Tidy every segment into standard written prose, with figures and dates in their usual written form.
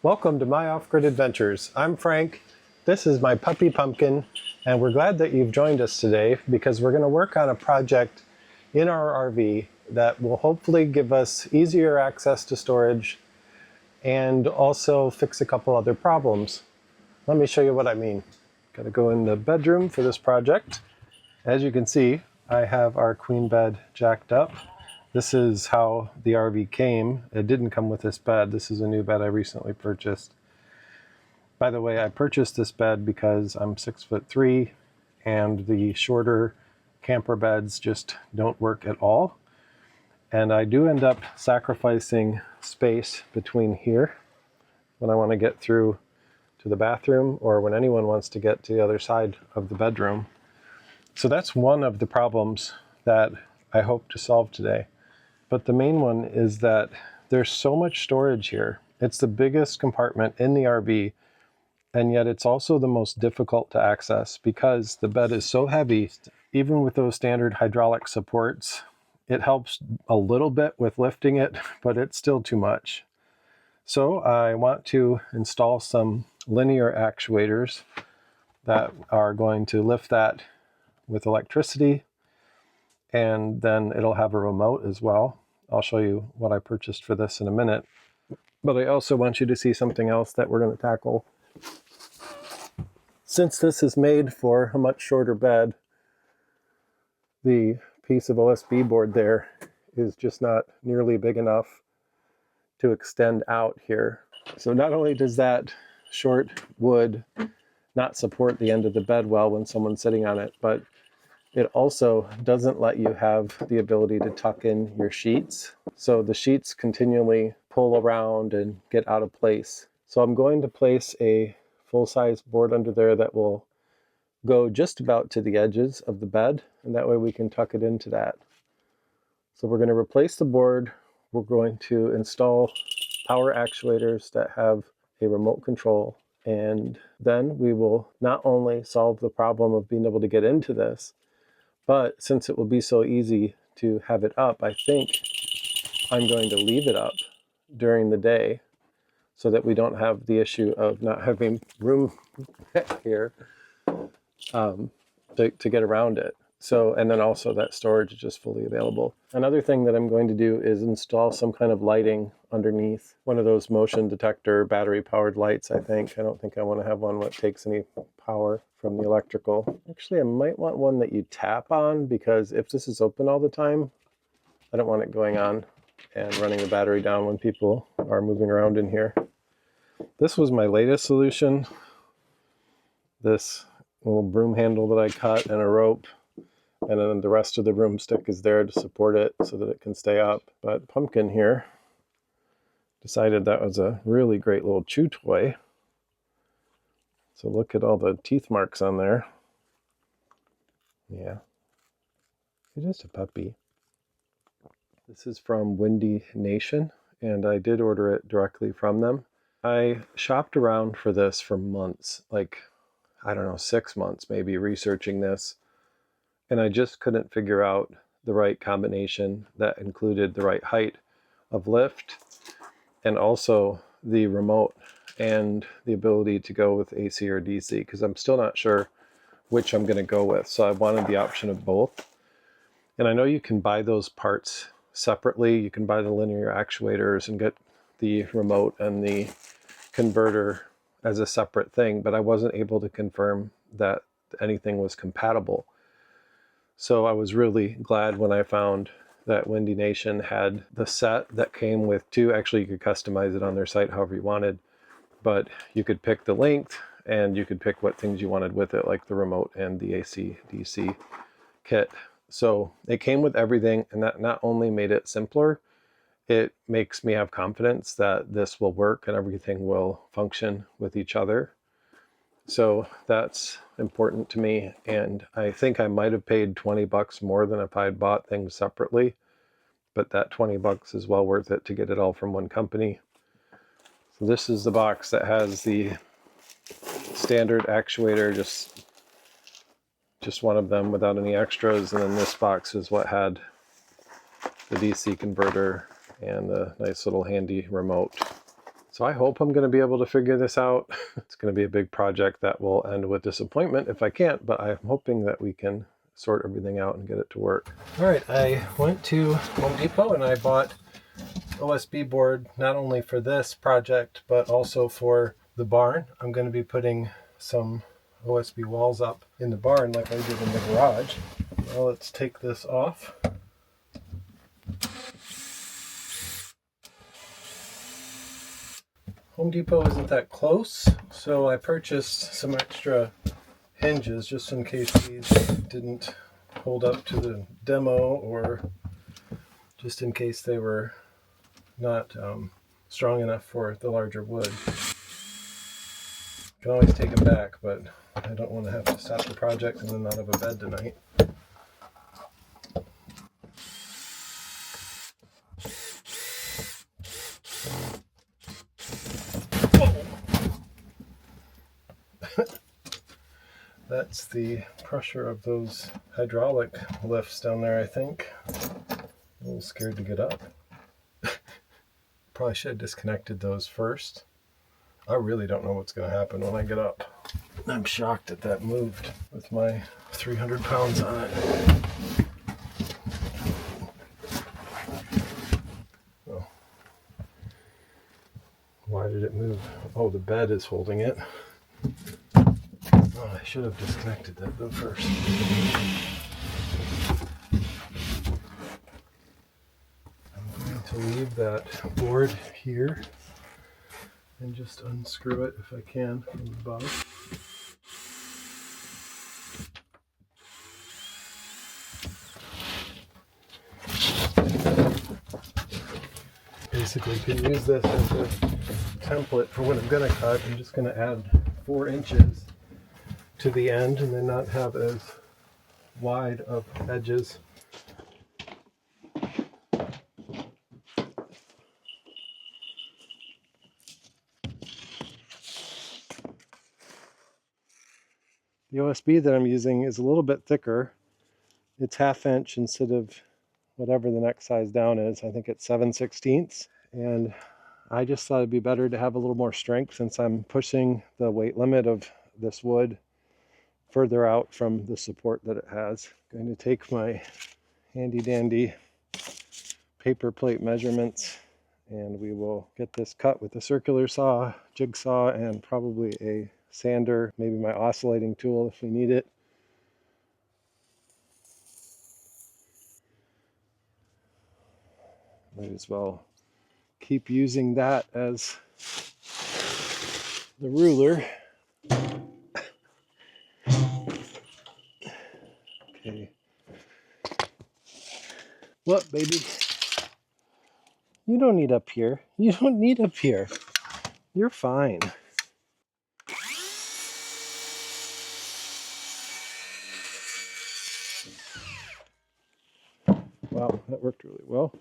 Welcome to my off-grid adventures. I'm Frank, this is my puppy Pumpkin, and we're glad that you've joined us today because we're going to work on a project in our RV that will hopefully give us easier access to storage and also fix a couple other problems. Let me show you what I mean. Got to go in the bedroom for this project. As you can see, I have our queen bed jacked up. This is how the RV came. It didn't come with this bed. This is a new bed I recently purchased. By the way, I purchased this bed because I'm 6'3" and the shorter camper beds just don't work at all. And I do end up sacrificing space between here when I want to get through to the bathroom or when anyone wants to get to the other side of the bedroom. So that's one of the problems that I hope to solve today. But the main one is that there's so much storage here. It's the biggest compartment in the RV, and yet it's also the most difficult to access because the bed is so heavy. Even with those standard hydraulic supports, it helps a little bit with lifting it, but it's still too much. So I want to install some linear actuators that are going to lift that with electricity, and then it'll have a remote as well. I'll show you what I purchased for this in a minute. But I also want you to see something else that we're going to tackle. Since this is made for a much shorter bed, the piece of OSB board there is just not nearly big enough to extend out here. So not only does that short wood not support the end of the bed well when someone's sitting on it, but it also doesn't let you have the ability to tuck in your sheets. So the sheets continually pull around and get out of place. So I'm going to place a full-size board under there that will go just about to the edges of the bed, and that way we can tuck it into that. So we're going to replace the board. We're going to install power actuators that have a remote control, and then we will not only solve the problem of being able to get into this, but since it will be so easy to have it up, I think I'm going to leave it up during the day so that we don't have the issue of not having room here to get around it. So, and then also that storage is just fully available. Another thing that I'm going to do is install some kind of lighting underneath, one of those motion detector battery powered lights, I think. I don't think I want to have one that takes any power from the electrical. Actually, I might want one that you tap on, because if this is open all the time, I don't want it going on and running the battery down when people are moving around in here. This was my latest solution. This little broom handle that I cut and a rope, and then the rest of the broomstick is there to support it so that it can stay up. But Pumpkin here decided that was a really great little chew toy. So look at all the teeth marks on there. Yeah, he's just a puppy. This is from Windy Nation, and I did order it directly from them. I shopped around for this for months, like, I don't know, 6 months maybe, researching this. And I just couldn't figure out the right combination that included the right height of lift and also the remote and the ability to go with AC or DC, because I'm still not sure which I'm going to go with. So I wanted the option of both. And I know you can buy those parts separately. You can buy the linear actuators and get the remote and the converter as a separate thing, but I wasn't able to confirm that anything was compatible. So I was really glad when I found that Windy Nation had the set that came with two. Actually, you could customize it on their site however you wanted, but you could pick the length and you could pick what things you wanted with it, like the remote and the AC DC kit. So it came with everything, and that not only made it simpler, it makes me have confidence that this will work and everything will function with each other. So that's important to me, and I think I might have paid 20 bucks more than if I had bought things separately, but that 20 bucks is well worth it to get it all from one company. So this is the box that has the standard actuator, just one of them without any extras, and then this box is what had the DC converter and the nice little handy remote. So I hope I'm going to be able to figure this out. It's going to be a big project that will end with disappointment if I can't, but I'm hoping that we can sort everything out and get it to work. All right, I went to Home Depot and I bought OSB board not only for this project, but also for the barn. I'm going to be putting some OSB walls up in the barn like I did in the garage. Now let's take this off. Home Depot isn't that close, so I purchased some extra hinges just in case these didn't hold up to the demo, or just in case they were not strong enough for the larger wood. You can always take them back, but I don't want to have to stop the project and then not have a bed tonight. That's the pressure of those hydraulic lifts down there, I think. A little scared to get up. Probably should have disconnected those first. I really don't know what's going to happen when I get up. I'm shocked that that moved with my 300 pounds on it. Oh. Why did it move? Oh, the bed is holding it. Oh, I should have disconnected that though first. I'm going to leave that board here and just unscrew it if I can from above. Basically, you can use this as a template for what I'm going to cut. I'm just going to add 4 inches to the end and then not have as wide of edges. The OSB that I'm using is a little bit thicker. It's 1/2 inch instead of whatever the next size down is. I think it's 7/16. And I just thought it'd be better to have a little more strength since I'm pushing the weight limit of this wood further out from the support that it has. I'm going to take my handy dandy paper plate measurements and we will get this cut with a circular saw, jigsaw, and probably a sander, maybe my oscillating tool if we need it. Might as well keep using that as the ruler. Okay. What, baby? You don't need up here. You don't need up here. You're fine. Wow, that worked really well.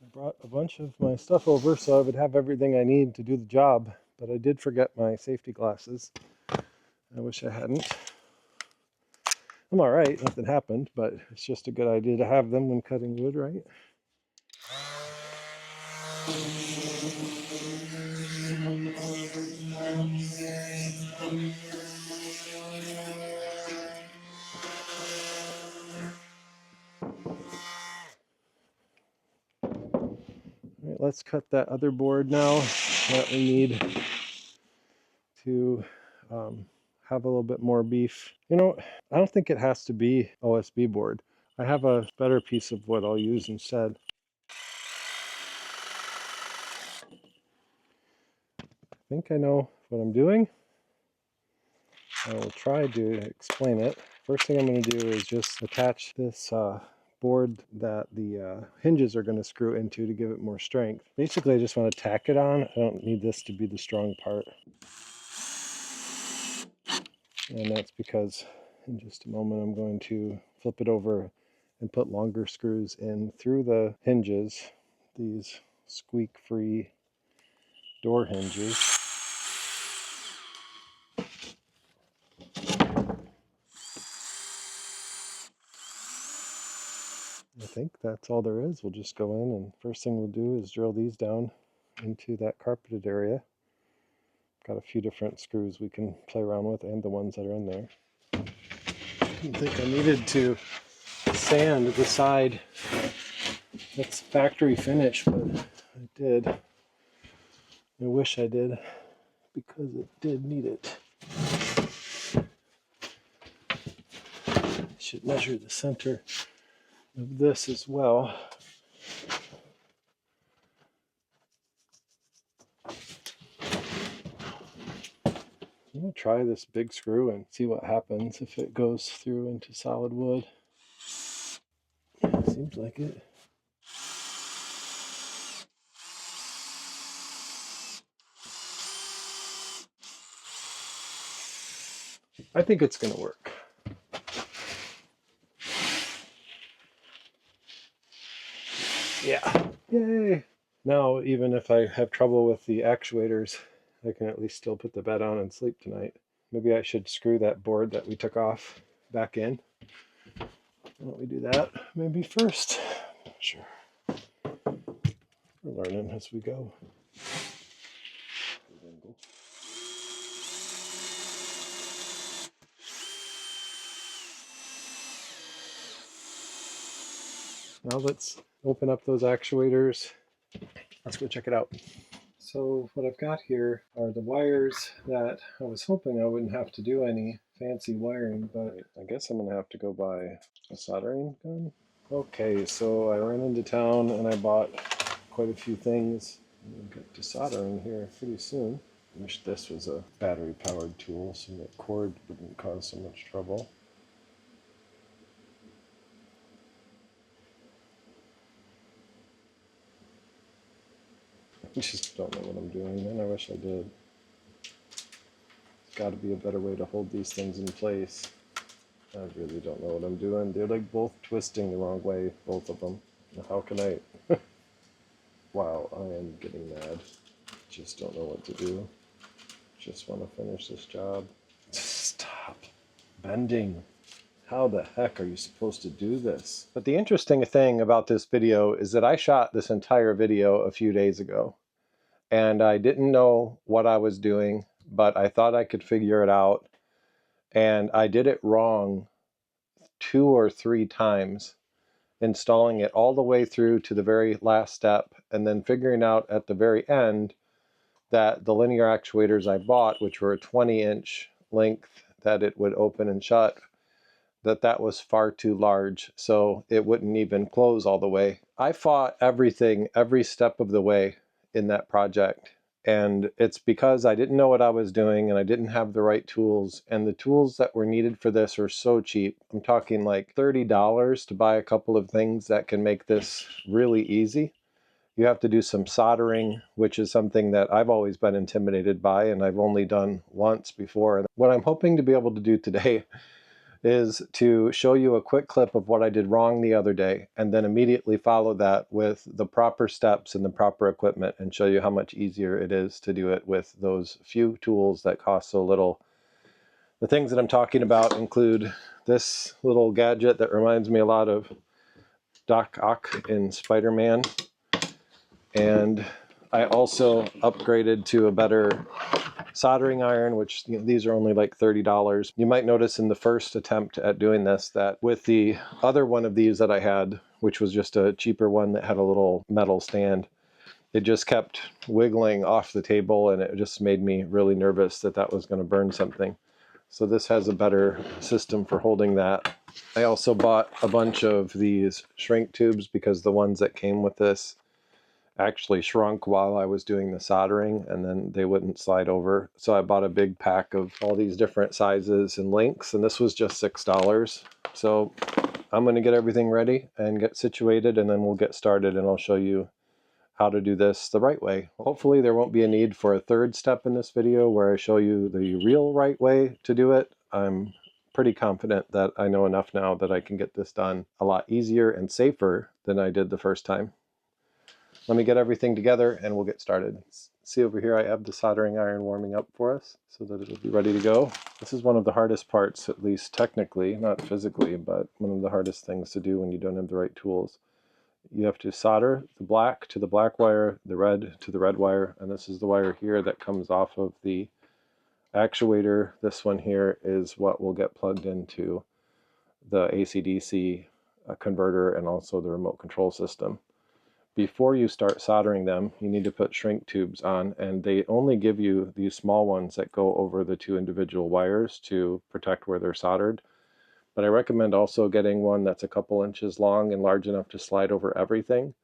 I brought a bunch of my stuff over so I would have everything I need to do the job, but I did forget my safety glasses. I wish I hadn't. I'm all right, nothing happened, but it's just a good idea to have them when cutting wood, right? All right, let's cut that other board now that we need to have a little bit more beef. You know, I don't think it has to be OSB board. I have a better piece of wood I'll use instead. I think I know what I'm doing. I will try to explain it. First thing I'm going to do is just attach this board that the hinges are going to screw into to give it more strength. Basically, I just want to tack it on. I don't need this to be the strong part. And that's because in just a moment I'm going to flip it over and put longer screws in through the hinges, these squeak-free door hinges. I think that's all there is. We'll just go in, and first thing we'll do is drill these down into that carpeted area. Got a few different screws we can play around with, and the ones that are in there. I didn't think I needed to sand the side that's factory finish, but I did. I wish I did, because it did need it. I should measure the center of this as well. I'm going to try this big screw and see what happens if it goes through into solid wood. Seems like it. I think it's going to work. Yeah. Yay! Now, even if I have trouble with the actuators, I can at least still put the bed on and sleep tonight. Maybe I should screw that board that we took off back in. Why don't we do that maybe first? Sure. We're learning as we go. Now let's open up those actuators. Let's go check it out. So what I've got here are the wires that I was hoping I wouldn't have to do any fancy wiring, but I guess I'm gonna have to go buy a soldering gun. Okay, so I ran into town and I bought quite a few things. We'll get to soldering here pretty soon. I wish this was a battery powered tool so that cord wouldn't cause so much trouble. I just don't know what I'm doing, and I wish I did. There's got to be a better way to hold these things in place. I really don't know what I'm doing. They're like both twisting the wrong way, both of them. How can I? Wow, I am getting mad. Just don't know what to do. Just want to finish this job. Stop bending. How the heck are you supposed to do this? But the interesting thing about this video is that I shot this entire video a few days ago. And I didn't know what I was doing, but I thought I could figure it out. And I did it wrong 2 or 3 times, installing it all the way through to the very last step, and then figuring out at the very end that the linear actuators I bought, which were a 20-inch length that it would open and shut, that was far too large, so it wouldn't even close all the way. I fought everything every step of the way in that project, and it's because I didn't know what I was doing and I didn't have the right tools, and the tools that were needed for this are so cheap. I'm talking like $30 to buy a couple of things that can make this really easy. You have to do some soldering, which is something that I've always been intimidated by and I've only done once before. What I'm hoping to be able to do today is to show you a quick clip of what I did wrong the other day, and then immediately follow that with the proper steps and the proper equipment, and show you how much easier it is to do it with those few tools that cost so little. The things that I'm talking about include this little gadget that reminds me a lot of Doc Ock in Spider-Man, and I also upgraded to a better soldering iron, which these are only like $30. You might notice in the first attempt at doing this that with the other one of these that I had, which was just a cheaper one that had a little metal stand, it just kept wiggling off the table, and it just made me really nervous that that was going to burn something. So this has a better system for holding that. I also bought a bunch of these shrink tubes because the ones that came with this actually shrunk while I was doing the soldering, and then they wouldn't slide over. So I bought a big pack of all these different sizes and lengths, and this was just $6. So I'm going to get everything ready and get situated, and then we'll get started, and I'll show you how to do this the right way. Hopefully there won't be a need for a third step in this video where I show you the real right way to do it. I'm pretty confident that I know enough now that I can get this done a lot easier and safer than I did the first time. Let me get everything together and we'll get started. See over here, I have the soldering iron warming up for us so that it'll be ready to go. This is one of the hardest parts, at least technically, not physically, but one of the hardest things to do when you don't have the right tools. You have to solder the black to the black wire, the red to the red wire, and this is the wire here that comes off of the actuator. This one here is what will get plugged into the AC/DC converter and also the remote control system. Before you start soldering them, you need to put shrink tubes on, and they only give you these small ones that go over the two individual wires to protect where they're soldered. But I recommend also getting one that's a couple inches long and large enough to slide over everything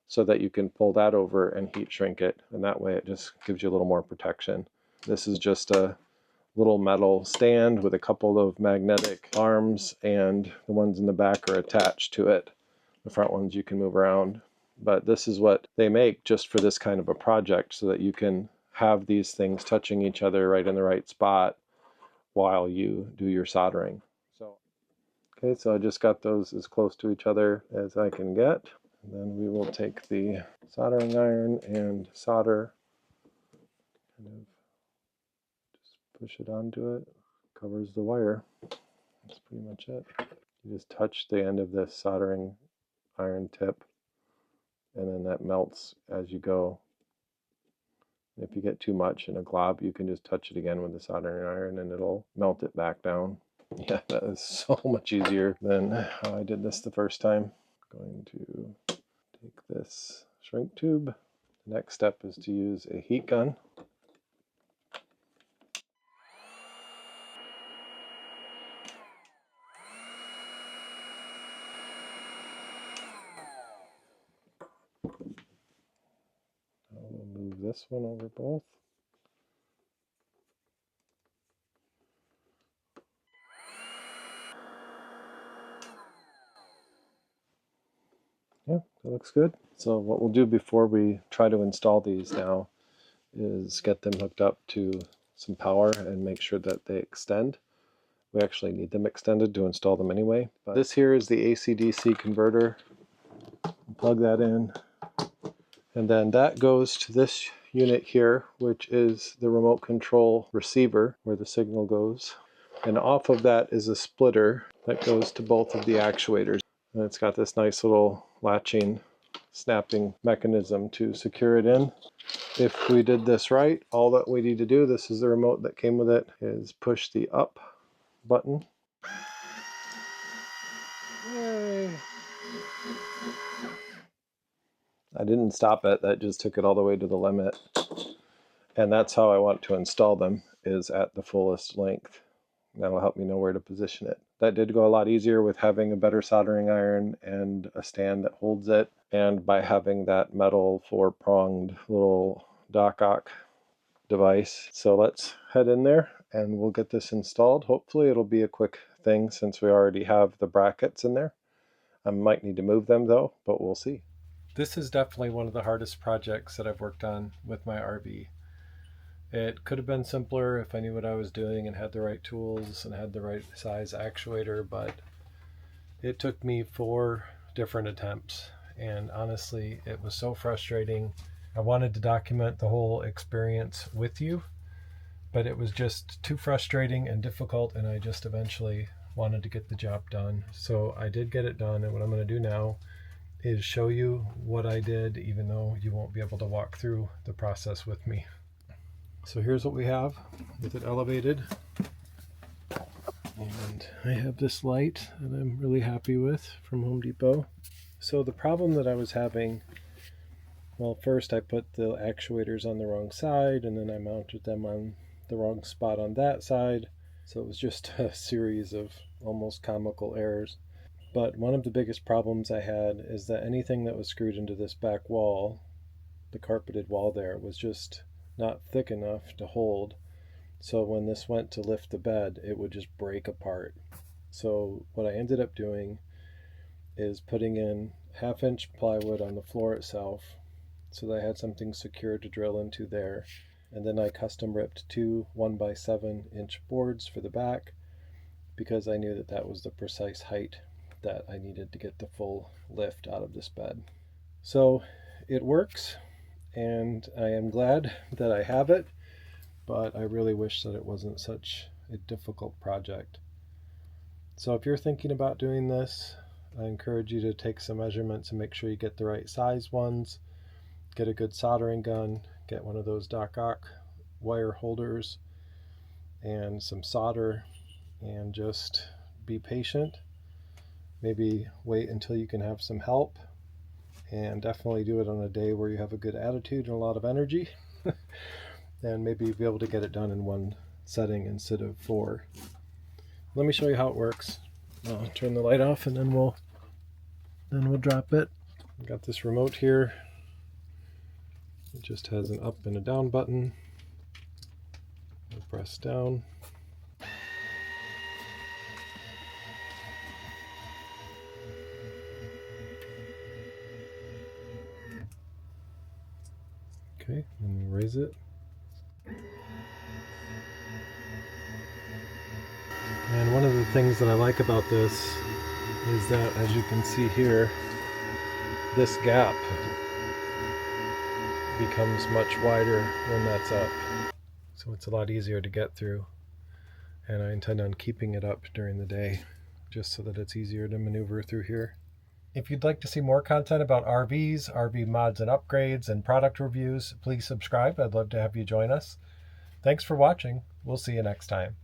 so that you can pull that over and heat shrink it, and that way it just gives you a little more protection. This is just a little metal stand with a couple of magnetic arms, and the ones in the back are attached to it. The front ones you can move around. But this is what they make just for this kind of a project so that you can have these things touching each other right in the right spot while you do your soldering. Okay, so I just got those as close to each other as I can get. And then we will take the soldering iron and solder, kind of just push it onto it. Covers the wire. That's pretty much it. You just touch the end of this soldering iron tip, and then that melts as you go. If you get too much in a glob, you can just touch it again with the soldering iron and it'll melt it back down. Yeah, that is so much easier than how I did this the first time. Going to take this shrink tube. The next step is to use a heat gun. I'll move this one over both. Yeah, that looks good. So what we'll do before we try to install these now is get them hooked up to some power and make sure that they extend. We actually need them extended to install them anyway. But this here is the AC/DC converter. Plug that in. And then that goes to this unit here, which is the remote control receiver where the signal goes. And off of that is a splitter that goes to both of the actuators. And it's got this nice little latching, snapping mechanism to secure it in. If we did this right, all that we need to do, this is the remote that came with it, is push the up button. Yay! I didn't stop it, that just took it all the way to the limit. And that's how I want to install them, is at the fullest length. That'll help me know where to position it. That did go a lot easier with having a better soldering iron and a stand that holds it, and by having that metal 4-pronged little dock device. So let's head in there and we'll get this installed. Hopefully it'll be a quick thing since we already have the brackets in there. I might need to move them though, but we'll see. This is definitely one of the hardest projects that I've worked on with my RV. It could have been simpler if I knew what I was doing and had the right tools and had the right size actuator, but it took me 4 different attempts, and honestly, it was so frustrating. I wanted to document the whole experience with you, but it was just too frustrating and difficult, and I just eventually wanted to get the job done. So I did get it done, and what I'm going to do now is show you what I did, even though you won't be able to walk through the process with me. So here's what we have with it elevated. And I have this light that I'm really happy with from Home Depot. So the problem that I was having, well, first I put the actuators on the wrong side, and then I mounted them on the wrong spot on that side. So it was just a series of almost comical errors. But one of the biggest problems I had is that anything that was screwed into this back wall, the carpeted wall there, was just not thick enough to hold. So when this went to lift the bed, it would just break apart. So what I ended up doing is putting in 1/2-inch plywood on the floor itself so that I had something secure to drill into there. And then I custom ripped 2 1x7-inch boards for the back because I knew that that was the precise height that I needed to get the full lift out of this bed. So it works. and I am glad that I have it, but I really wish that it wasn't such a difficult project. So if you're thinking about doing this, I encourage you to take some measurements and make sure you get the right size ones. Get a good soldering gun, get one of those Doc Ock wire holders and some solder, and just be patient. Maybe wait until you can have some help, and definitely do it on a day where you have a good attitude and a lot of energy. And maybe you'll be able to get it done in one setting instead of 4. Let me show you how it works. I'll turn the light off and then we'll drop it. I've got this remote here. It just has an up and a down button. I'll press down. Okay, and raise it. And one of the things that I like about this is that, as you can see here, this gap becomes much wider when that's up. So it's a lot easier to get through. And I intend on keeping it up during the day, just so that it's easier to maneuver through here. If you'd like to see more content about RVs, RV mods and upgrades, and product reviews, please subscribe. I'd love to have you join us. Thanks for watching. We'll see you next time.